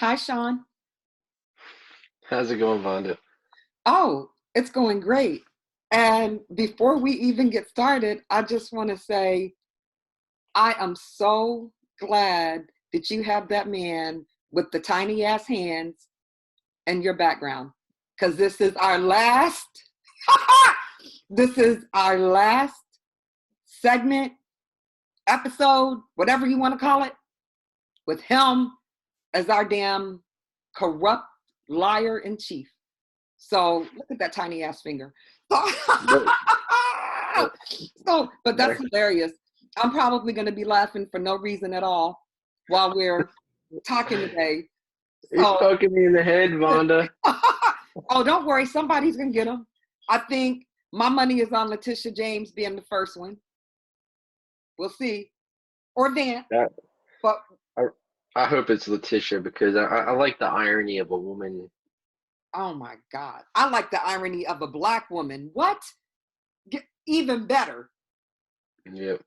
Hi, Sean. How's it going, Vonda? Oh, it's going great. And before we even get started, I just want to say I am so glad that you have that man with the tiny ass hands in your background. Because this is our last segment, episode, whatever you want to call it, with him as our damn corrupt liar in chief. So look at that tiny ass finger. So, But, but that's hilarious. I'm probably going to be laughing for no reason at all while we're talking today. He's So, poking me in the head, Vonda. oh, don't worry. Somebody's going to get them. I think my money is on Letitia James being the first one. We'll see. Or Van. That, But I, I hope it's Letitia because I like the irony of a woman. oh my God. I like the irony of a black woman. What? Even better. Yep.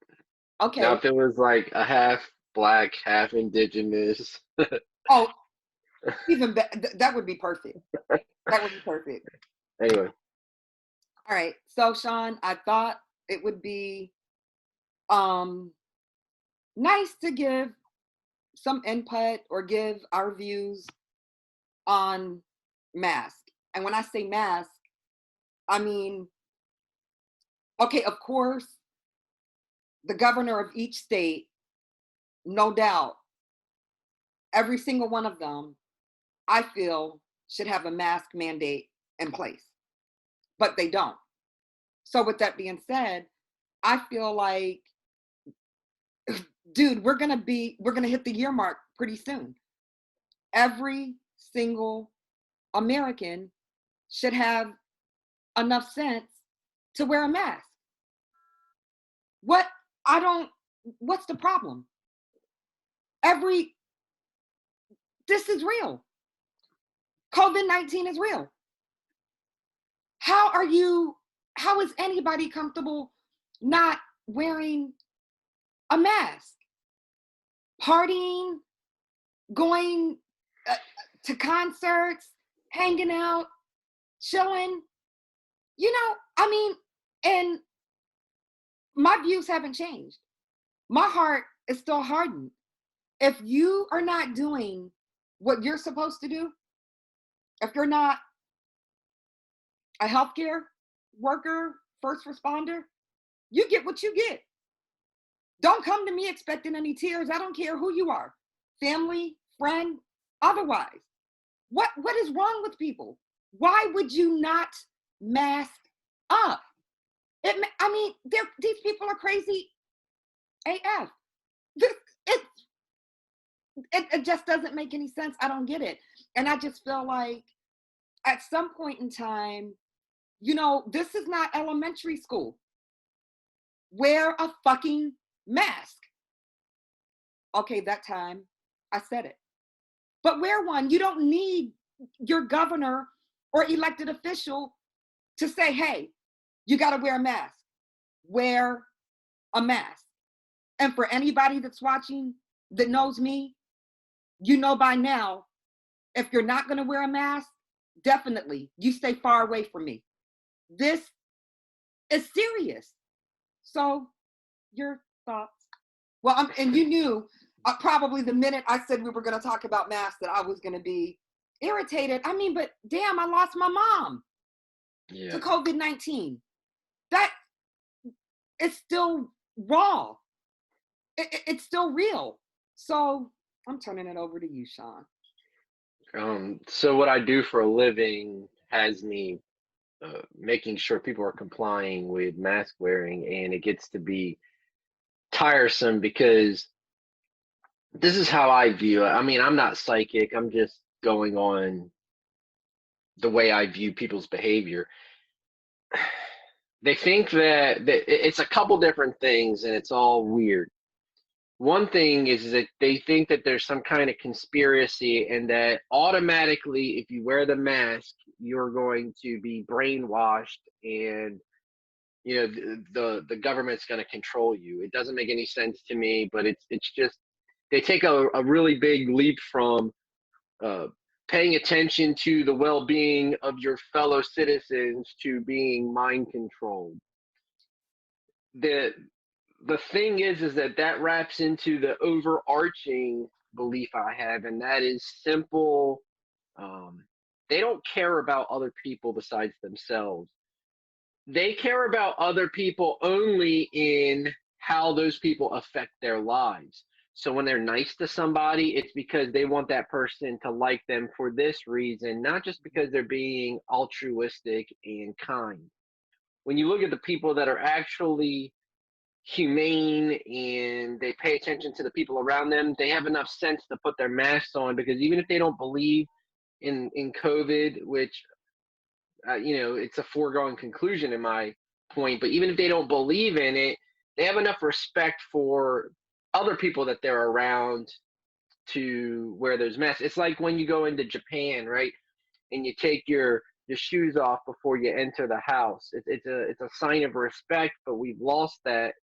Now, Okay. if it was like a half black, half indigenous. Oh, even better. That would be perfect. That would be perfect. Anyway, All right. So, Sean, I thought it would be um nice to give some input or give our views on mask. And when I say mask, I mean, okay, of course, the governor of each state, no doubt, every single one of them, I feel, should have a mask mandate in place, but they don't. So, with that being said, I feel like, dude, we're gonna hit the year mark pretty soon. Every single American should have enough sense to wear a mask. What I don't what's the problem? Every This is real. COVID-19 is real. How are you how is anybody comfortable not wearing a mask? Partying, going to concerts, hanging out, chilling. I mean, and my views haven't changed. My heart is still hardened. If you are not doing what you're supposed to do, if you're not a healthcare worker, first responder, you get what you get. Don't come to me expecting any tears. I don't care who you are, family, friend, otherwise. What is wrong with people? Why would you not mask up? I mean, these people are crazy AF. This, it, it just doesn't make any sense. I don't get it. And I just feel like at some point in time, this is not elementary school. Wear a fucking mask. Okay, that time I said it. But wear one. You don't need your governor or elected official to say, hey, you got to wear a mask. Wear a mask. And for anybody that's watching that knows me, you know by now, if you're not going to wear a mask, definitely you stay far away from me. This is serious. So, your thoughts? Well, and you knew probably the minute I said we were going to talk about masks that I was going to be irritated. I mean, but damn, I lost my mom to yeah. COVID-19. That is still raw. It's still real. So I'm turning it over to you, Sean. So what I do for a living has me making sure people are complying with mask wearing, and it gets to be tiresome because this is how I view it. I mean, I'm not psychic. I'm just going on the way I view people's behavior. They think that it's a couple different things and it's all weird. One thing is that they think that there's some kind of conspiracy and that automatically, if you wear the mask, you're going to be brainwashed and the government's going to control you. It doesn't make any sense to me, but it's just they take a really big leap from uh, paying attention to the well-being of your fellow citizens to being mind controlled. The the thing is that that wraps into the overarching belief I have, and that is simple. Um, they don't care about other people besides themselves. They care about other people only in how those people affect their lives. So when they're nice to somebody, it's because they want that person to like them for this reason, not just because they're being altruistic and kind. When you look at the people that are actually humane and they pay attention to the people around them, they have enough sense to put their masks on, because even if they don't believe in COVID, which it's a foregone conclusion in my point. But even if they don't believe in it, they have enough respect for other people that they're around to wear those masks. It's like when you go into Japan, right, and you take your shoes off before you enter the house. It's a sign of respect, but we've lost that,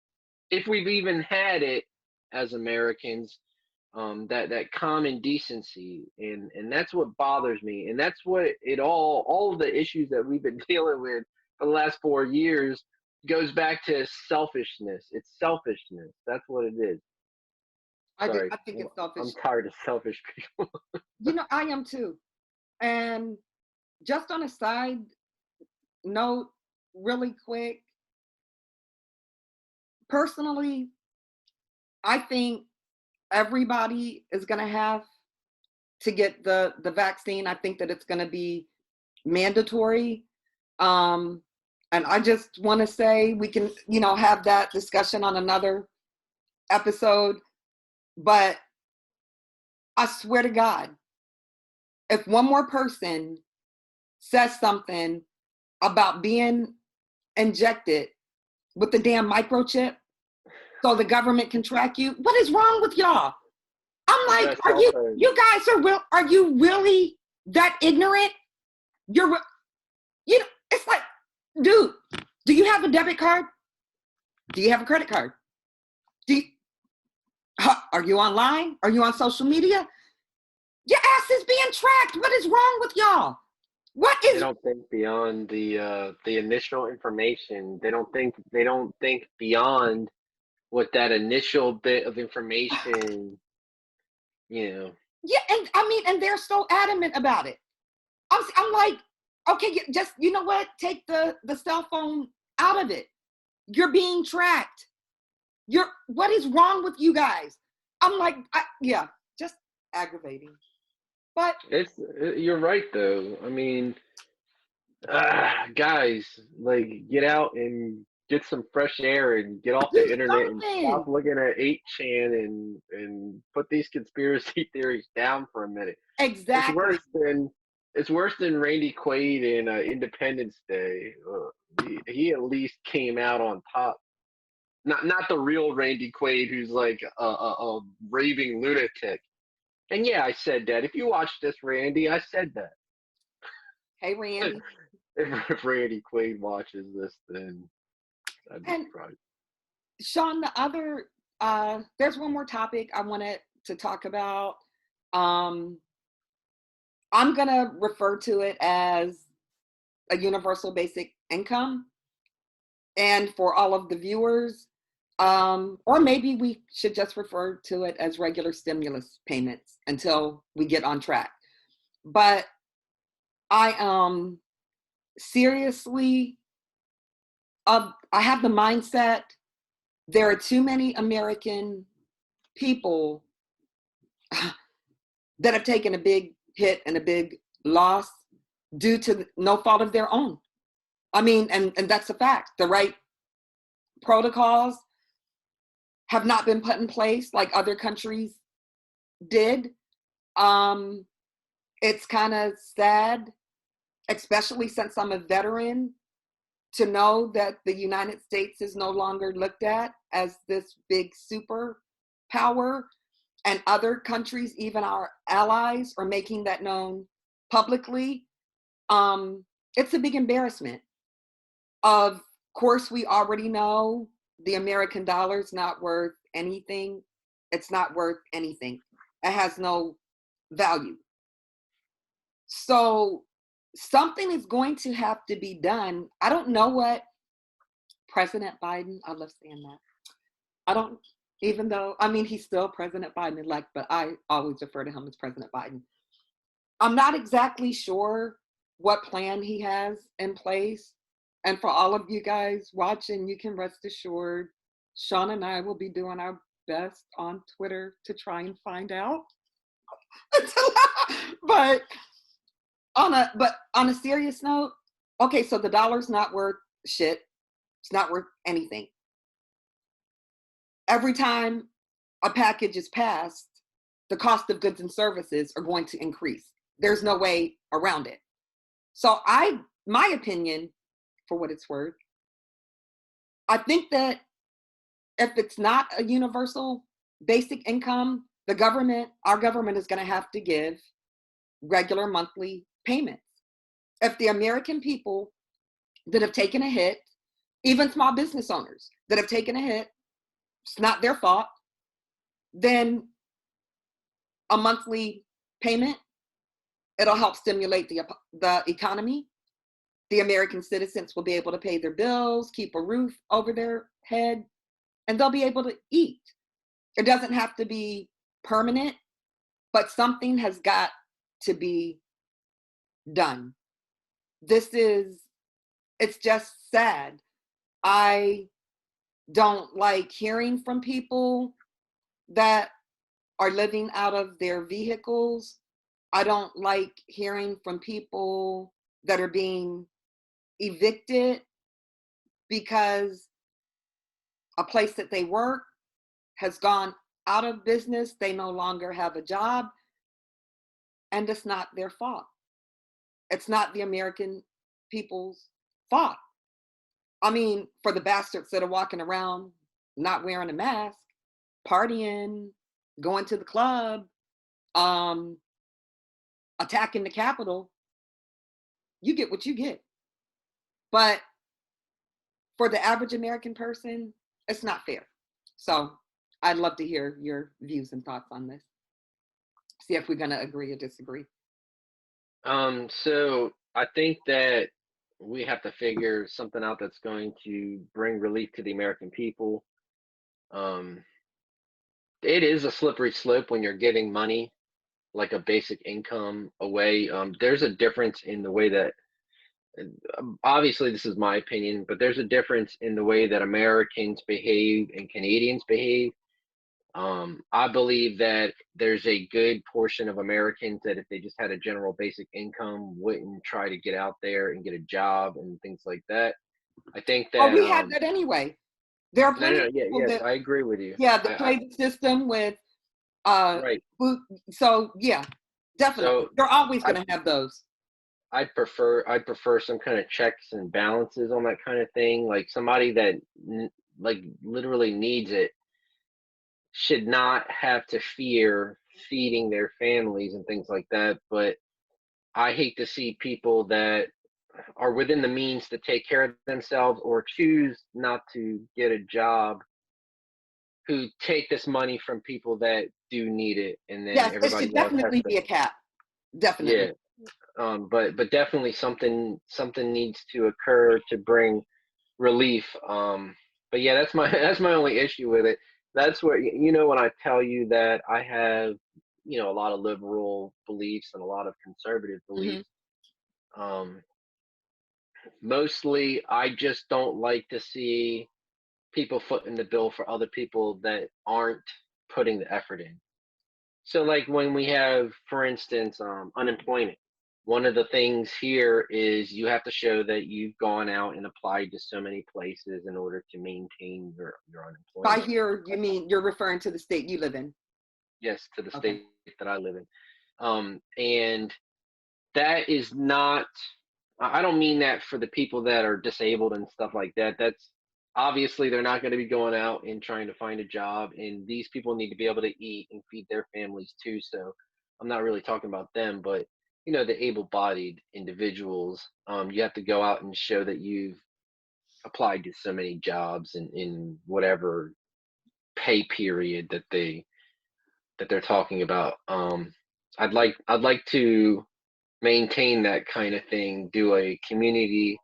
if we've even had it as Americans, that common decency, and that's what bothers me, and that's what it all of the issues that we've been dealing with for the last 4 years goes back to selfishness. It's selfishness. That's what it is. Sorry, I think it's I'm selfish. tired of selfish people. I am too. And just on a side note, really quick, personally, I think everybody is going to have to get the vaccine. I think that it's going to be mandatory. Um, and I just want to say we can, have that discussion on another episode. But I swear to God, if one more person says something about being injected with the damn microchip so the government can track you, what is wrong with y'all? I'm like, you guys are you really that ignorant? It's like, dude, do you have a debit card? Do you have a credit card? Do you, are you online? Are you on social media? Your ass is being tracked. What is wrong with y'all? They don't think beyond the initial information. They don't think beyond what that initial bit of information, you know. Yeah, and I mean, and they're so adamant about it. I'm like, okay, just, you know what? Take the cell phone out of it. You're being tracked. What is wrong with you guys? I'm like, yeah, just aggravating. But You're right though. I mean, guys, like, get out and get some fresh air and get off do the internet and something. stop looking at 8chan and put these conspiracy theories down for a minute. It's Exactly. worse than it's worse than Randy Quaid in Independence Day. He at least came out on top. Not the real Randy Quaid, who's like a raving lunatic. And yeah, I said that. If you watch this, Randy, I said that. Hey, Randy. If Randy Quaid watches this, then I'd be And surprised. Sean, there's one more topic I wanted to talk about. Um, I'm gonna refer to it as a universal basic income. And for all of the viewers, or maybe we should just refer to it as regular stimulus payments until we get on track. But I seriously, I have the mindset there are too many American people that have taken a big hit and a big loss due to no fault of their own. I mean, and that's a fact. The right protocols have not been put in place like other countries did. Um, it's kind of sad, especially since I'm a veteran, to know that the United States is no longer looked at as this big super power, and other countries, even our allies, are making that known publicly. It's a big embarrassment. Of course, we already know the American dollar is not worth anything. It's not worth anything. It has no value. So something is going to have to be done. I don't know what President Biden, I love saying that. I don't, even though, I mean, he's still President Biden elect, but I always refer to him as President Biden. I'm not exactly sure what plan he has in place. And for all of you guys watching, you can rest assured, Sean and I will be doing our best on Twitter to try and find out. but on a serious note, okay, so the dollar's not worth shit. It's not worth anything. Every time a package is passed, the cost of goods and services are going to increase. There's no way around it. So my opinion, for what it's worth, I think that if it's not a universal basic income, our government is going to have to give regular monthly payments. If the American people that have taken a hit, even small business owners that have taken a hit, it's not their fault, then a monthly payment, it'll help stimulate the economy. The American citizens will be able to pay their bills, keep a roof over their head, and they'll be able to eat. It doesn't have to be permanent, but something has got to be done. It's just sad. I don't like hearing from people that are living out of their vehicles. I don't like hearing from people that are being evicted because a place that they work has gone out of business. They no longer have a job, and it's not their fault. It's not the American people's fault. I mean, for the bastards that are walking around not wearing a mask, partying, going to the club, um, attacking the Capitol, you get what you get. But for the average American person, it's not fair. So I'd love to hear your views and thoughts on this. See if we're going to agree or disagree. So I think that we have to figure something out that's going to bring relief to the American people. Um, it is a slippery slope when you're giving money, like a basic income away. There's a difference in the way that, obviously, this is my opinion, but there's a difference in the way that Americans behave and Canadians behave. I believe that there's a good portion of Americans that if they just had a general basic income, wouldn't try to get out there and get a job and things like that. I think Oh, that we have that anyway. There are no, plenty no, of no, yeah, people yes, that, I agree with you. yeah, that play the system with, Right. so yeah, definitely. So They're always I going to have those. I prefer some kind of checks and balances on that kind of thing. Like somebody that like literally needs it should not have to fear feeding their families and things like that. But I hate to see people that are within the means to take care of themselves or choose not to get a job who take this money from people that do need it, and then Yes, it everybody should else has definitely to. be a cap. Yeah. Definitely. But definitely something needs to occur to bring relief. But yeah, that's my that's my only issue with it. That's where when I tell you that I have a lot of liberal beliefs and a lot of conservative Hmm. beliefs. Um, Mostly, I just don't like to see people footing the bill for other people that aren't putting the effort in. So, like when we have, for instance, unemployment, one of the things here is you have to show that you've gone out and applied to so many places in order to maintain your By unemployment. here, you mean you're referring to the state you live in? Yes, to the Okay. state that I live in. And that is not, I don't mean that for the people that are disabled and stuff like that. That's obviously they're not going to be going out and trying to find a job, and these people need to be able to eat and feed their families too. So I'm not really talking about them, but the able-bodied individuals, you have to go out and show that you've applied to so many jobs in whatever pay period that they're talking about. I'd like to maintain that kind of thing, do a community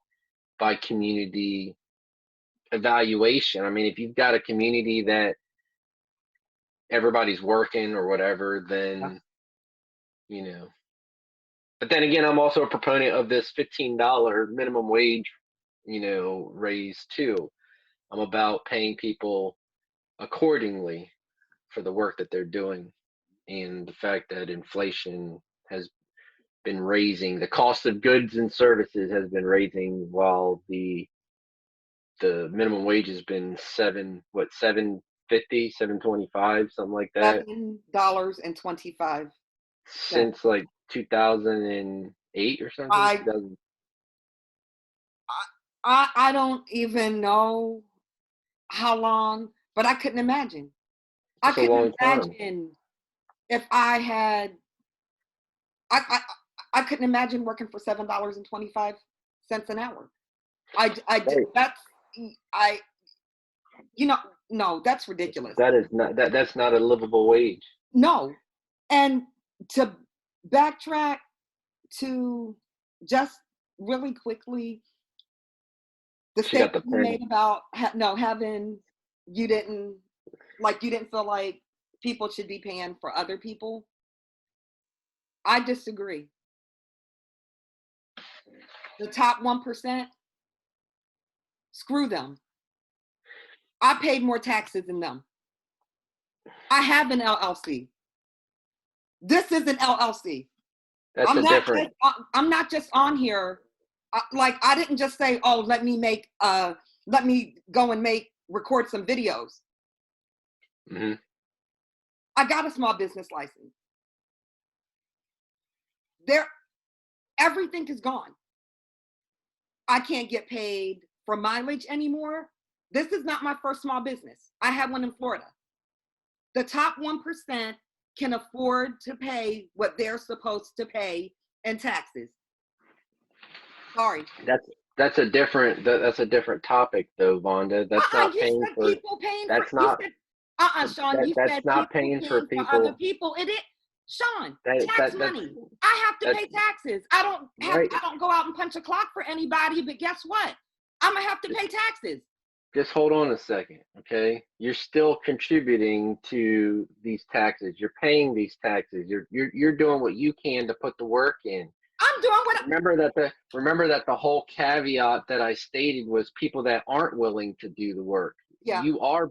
by community evaluation. I mean, if you've got a community that everybody's working or whatever, Yeah. then, you know. But then again, I'm also a proponent of this $15 minimum wage, raise too. I'm about paying people accordingly for the work that they're doing. And the fact that inflation has been raising, the cost of goods and services has been raising while the minimum wage has been 750, 725, something like that, $7.25. since like 2008 or something. I 2000, I don't even know how long, but I couldn't imagine. I that's a couldn't long time. imagine if I had I I I couldn't imagine working for $7.25 an hour. Right. That's I you know no, that's ridiculous. That is not that's not a livable wage. No. And to backtrack to just really quickly the She got statement the you pen. made about no having you didn't you didn't feel like people should be paying for other people. I disagree. The top 1%, screw them. I paid more taxes than them. I have an LLC. This is an LLC. That's a different. I'm not just on here. I didn't just say, oh, let me go and record some videos. Mhm. I got a small business license. There, everything is gone. I can't get paid for mileage anymore. This is not my first small business. I have one in Florida. The top 1% can afford to pay what they're supposed to pay in taxes. Sorry. That's a different topic though, Vonda. That's not You paying said for. people paying for, That's you not said, Sean, that you that's said not people paying for paying for other people. people. It is, Sean, That tax that that's money. I have to that's pay taxes. right. I don't go out and punch a clock for anybody, but guess what? I'm gonna have to pay taxes. Just hold on a second, okay? You're still contributing to these taxes. You're paying these taxes. You're doing what you can to put the work in. I'm doing what, Remember that the whole caveat that I stated was people that aren't willing to do the work. yeah, You are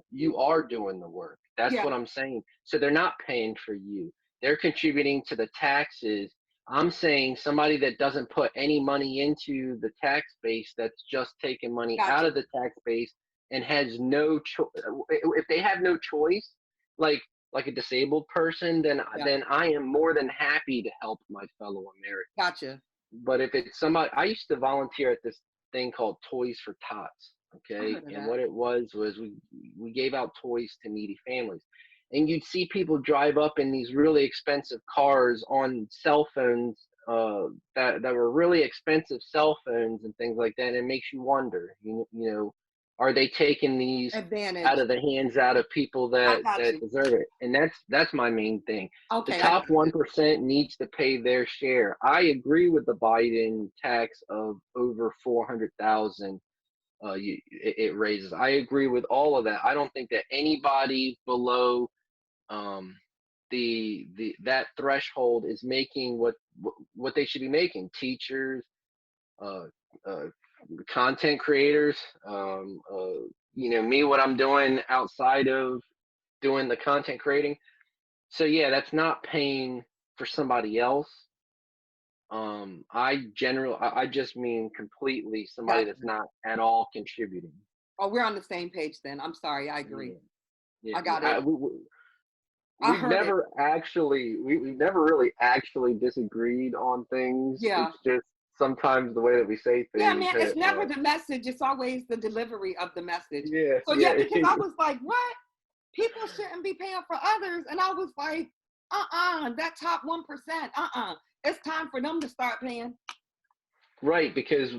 doing the work. That's yeah, what I'm saying. So they're not paying for you. They're contributing to the taxes. I'm saying somebody that doesn't put any money into the tax base, that's just taking money out gotcha. of the tax base and has no choice. If they have no choice, like a disabled person, then Yeah, then I am more than happy to help my fellow Americans. gotcha. But if it's somebody, I used to volunteer at this thing called Toys for Tots. I Okay, heard of and that. what it was we gave out toys to needy families, and you'd see people drive up in these really expensive cars on cell phones, that were really expensive cell phones and things like that. And it makes you wonder, are they taking these out Advantage. of the hands out of people I that got you. deserve it? And that's my main thing. The Okay, I top got you. 1% needs to pay their share. I agree with the Biden tax of over 400,000. It raises. I agree with all of that. I don't think that anybody below, um, the that threshold is making what they should be making. Teachers, uh, uh, content creators, me, what I'm doing outside of doing the content creating. So yeah, that's not paying for somebody else. I just mean completely somebody Gotcha. that's not at all contributing. Oh, we're on the same page then. I'm sorry. I agree. Yeah, yeah. I got it. I We've heard it. never actually we've never really actually disagreed on things. Yeah. It's just sometimes the way that we say Yeah, things man, it's that never the message, it's always the delivery of the message. yeah, So yeah, yeah. because I was like, what? People shouldn't be paying for others. And I was like, that top 1%, It's time for them to start paying. Right, because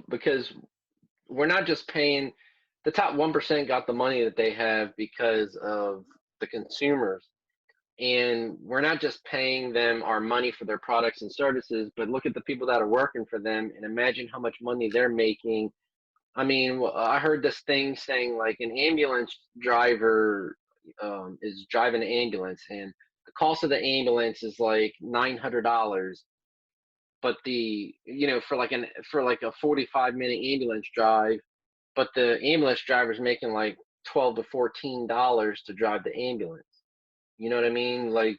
we're not just paying. The top 1% got the money that they have because of the consumers. And we're not just paying them our money for their products and services, but look at the people that are working for them and imagine how much money they're making. I mean, I heard this thing saying like an ambulance driver is driving an ambulance, and the cost of the ambulance is like $900. But for like a 45-minute ambulance drive, but the ambulance driver's making like $12 to $14 to drive the ambulance. You know what I mean? Like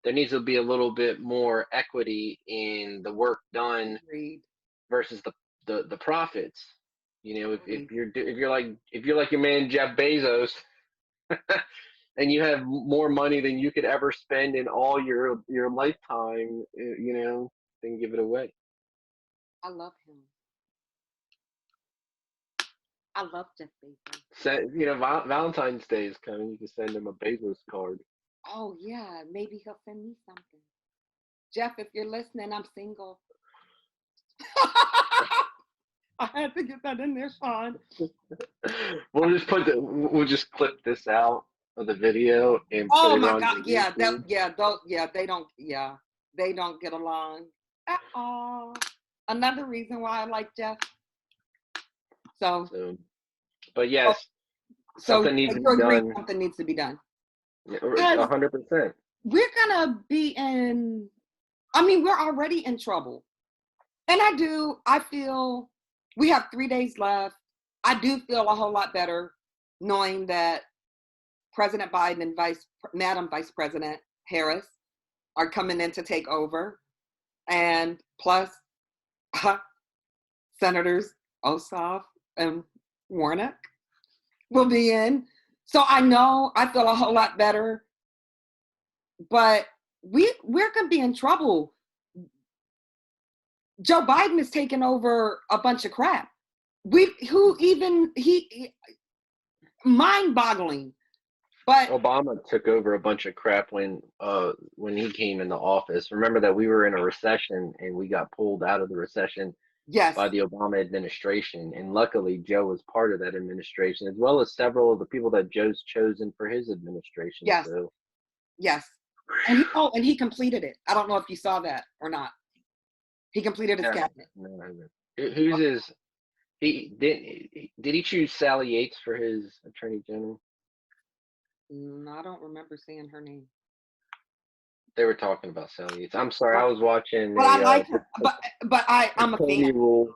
there needs to be a little bit more equity in the work done Agreed. versus the profits. You know, Agreed. if you're like your man Jeff Bezos, and you have more money than you could ever spend in all your lifetime, you know, then give it away. I love him. I love Jeff Bezos. You know, Valentine's Day is coming. You can send him a Bezos card. Oh yeah, maybe he'll send me something. Jeff, if you're listening, I'm single. I had to get that in there, Sean. We'll just clip this out of the video and put Oh it my on God, the YouTube. they don't get along at all. Another reason why I like Jeff. So, But yes, so something needs to you be agree done. something needs to be done. 100%. We're gonna be in. I mean, we're already in trouble, and I feel we have 3 days left. I do feel a whole lot better knowing that President Biden and Madam Vice President Harris are coming in to take over. And plus, Senators Ossoff and Warnock will be in. So I feel a whole lot better. But we're going to be in trouble. Joe Biden is taking over a bunch of crap. Mind-boggling. But Obama took over a bunch of crap when he came into office. Remember that we were in a recession and we got pulled out of the recession by the Obama administration. And luckily, Joe was part of that administration, as well as several of the people that Joe's chosen for his administration. Yes. So. Yes. And he completed it. I don't know if you saw that or not. He completed his cabinet. No, who's his? Did he choose Sally Yates for his attorney general? I don't remember seeing her name. They were talking about Sally Yates. I'm sorry, I was watching. But I like her. But I'm a fan. Rule.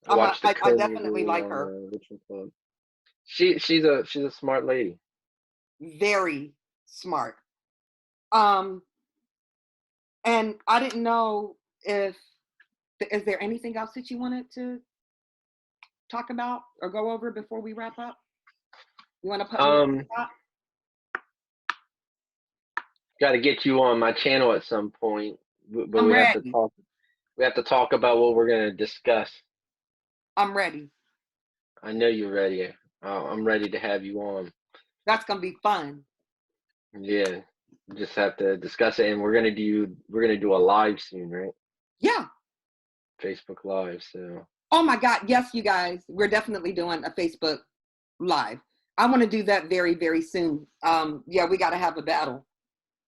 I definitely like her. She's a smart lady. Very smart. And I didn't know is there anything else that you wanted to talk about or go over before we wrap up? You want to put me on the spot? Got to get you on my channel at some point, but we have to talk about what we're going to discuss. I'm ready. I know you're ready. I'm ready to have you on. That's going to be fun. Yeah. Just have to discuss it, and we're gonna do a live soon, right? Yeah. Facebook Live. So. Oh my God! Yes, you guys, we're definitely doing a Facebook Live. I want to do that very, very soon. Yeah, we got to have a battle.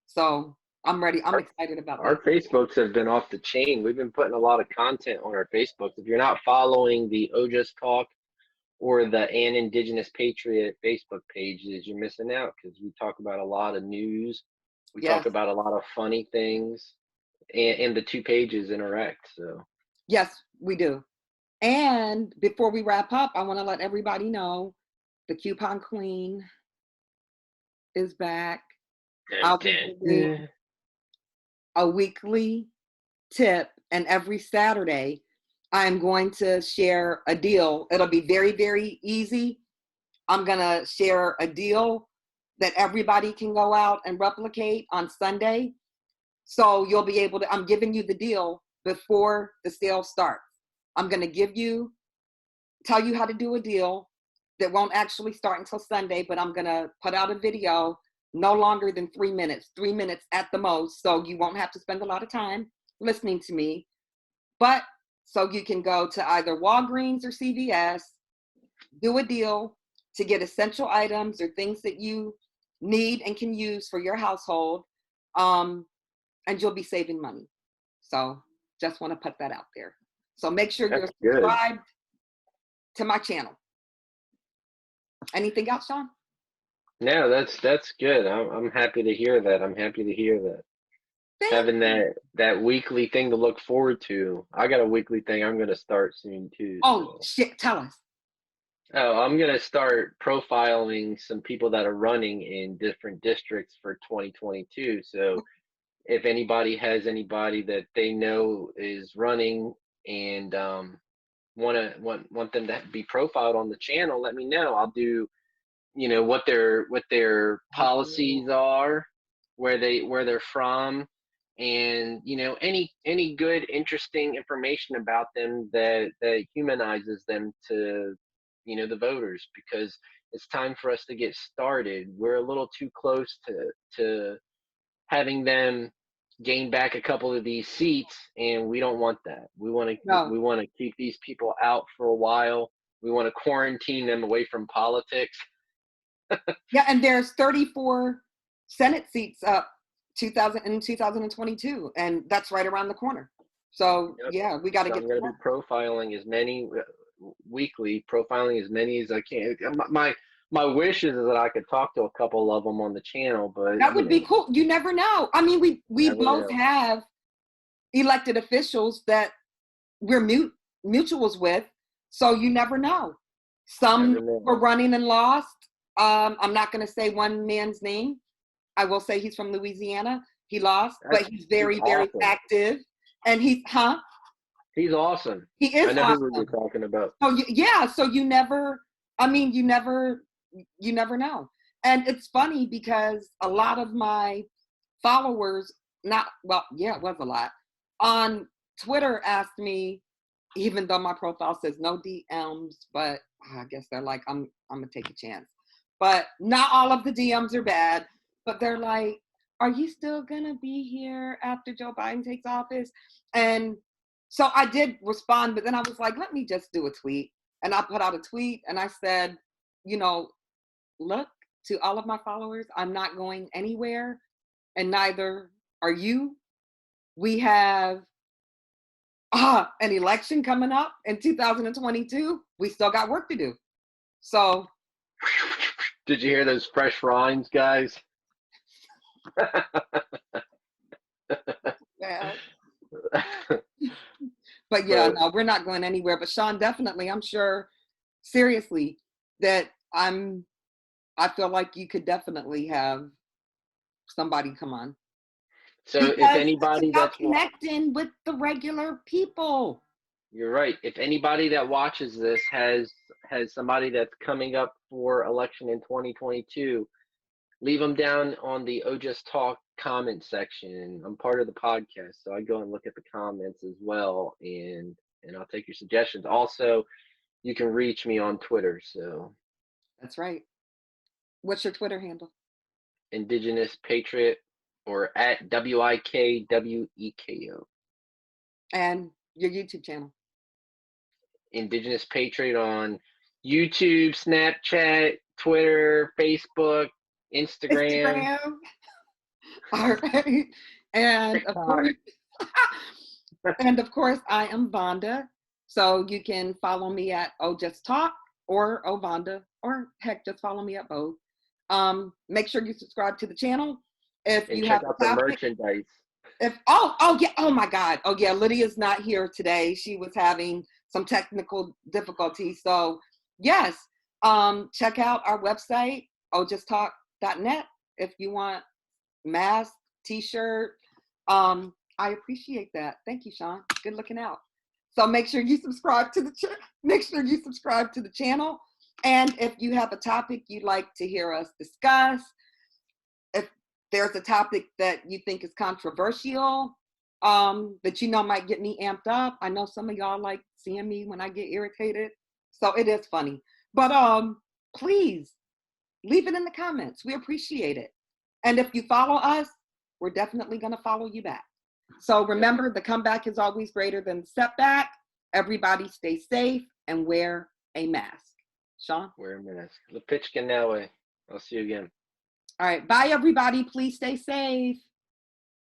So I'm ready. I'm excited about that. Our Facebooks have been off the chain. We've been putting a lot of content on our Facebooks. If you're not following the OJT Talk or the An Indigenous Patriot Facebook pages, you're missing out because we talk about a lot of news. We talk about a lot of funny things, and the two pages interact. So yes, we do. And before we wrap up, I want to let everybody know the Coupon Queen is back. I'll be giving a weekly tip, and every Saturday I'm going to share a deal. It'll be very, very easy. I'm going to share a deal that everybody can go out and replicate on Sunday. So you'll be able to, I'm giving you the deal before the sale starts. I'm going to tell you how to do a deal that won't actually start until Sunday, but I'm going to put out a video no longer than 3 minutes at the most. So you won't have to spend a lot of time listening to me, but so you can go to either Walgreens or CVS, do a deal to get essential items or things that you need and can use for your household. And you'll be saving money. So just want to put that out there. So make sure you're That's good. subscribed to my channel. Anything else, Sean? No, that's good. I'm happy to hear that. I'm happy to hear that. Having that weekly thing to look forward to. I got a weekly thing I'm gonna start soon too. Oh, So. shit, tell us. Oh, I'm gonna start profiling some people that are running in different districts for 2022. So if anybody has anybody that they know is running and want them to be profiled on the channel, let me know. I'll do, what their policies are, where they're from, and any good interesting information about them that humanizes them to the voters, because it's time for us to get started. We're a little too close to having them gain back a couple of these seats, and we don't want that. We want to keep these people out for a while. We want to quarantine them away from politics. Yeah, and there's 34 Senate seats up 2022, and that's right around the corner. So Yep. yeah, we got to So get. I'm going to be profiling as many weekly, profiling as many as I can. My wish is that I could talk to a couple of them on the channel, but That would be cool. You never know. I mean, we both have elected officials that we're mutuals with, so you never know. Some were running and lost. I'm not going to say one man's name. I will say he's from Louisiana. He lost, but he's very, very active. And he's awesome. He is I know awesome. who you're talking about. So yeah, so you never know. And it's funny because a lot of my followers, it was a lot, on Twitter asked me, even though my profile says no DMs, but I guess they're like, I'm gonna take a chance. But not all of the DMs are bad, but they're like, are you still gonna be here after Joe Biden takes office? And so I did respond, but then I was like, let me just do a tweet. And I put out a tweet and I said, look, to all of my followers, I'm not going anywhere, and neither are you. We have an election coming up in 2022. We still got work to do. So. Did you hear those fresh rhymes, guys? Yeah. But yeah, no, we're not going anywhere. But Sean, definitely, I'm sure, seriously, that I feel like you could definitely have somebody come on. So because if anybody that's connecting with the regular people. You're right. If anybody that watches this has somebody that's coming up for election in 2022, leave them down on the OJT Talk comment section. I'm part of the podcast, so I go and look at the comments as well, and I'll take your suggestions. Also, you can reach me on Twitter. So that's right. What's your Twitter handle? Indigenous Patriot, or at WIKWEKO. And your YouTube channel? Indigenous Patriot on YouTube, Snapchat, Twitter, Facebook, Instagram. All right. And of course, I am Vonda. So you can follow me at Just Talk or Vonda, or heck, just follow me at both. Make sure you subscribe to the channel. If you check have out the merchandise. Oh my God. Oh yeah, Lydia's not here today. She was having some technical difficulties. So yes, check out our website, ojusttalk.net, if you want mask, t-shirt. I appreciate that. Thank you, Sean. Good looking out. So make sure you subscribe to the channel. And if you have a topic you'd like to hear us discuss, if there's a topic that you think is controversial, that might get me amped up. I know some of y'all like seeing me when I get irritated, so it is funny. But please leave it in the comments. We appreciate it. And if you follow us, we're definitely going to follow you back. So remember, the comeback is always greater than the setback. Everybody stay safe and wear a mask. Sean? Wear a mask. Lepichka Nawe. I'll see you again. All right. Bye, everybody. Please stay safe.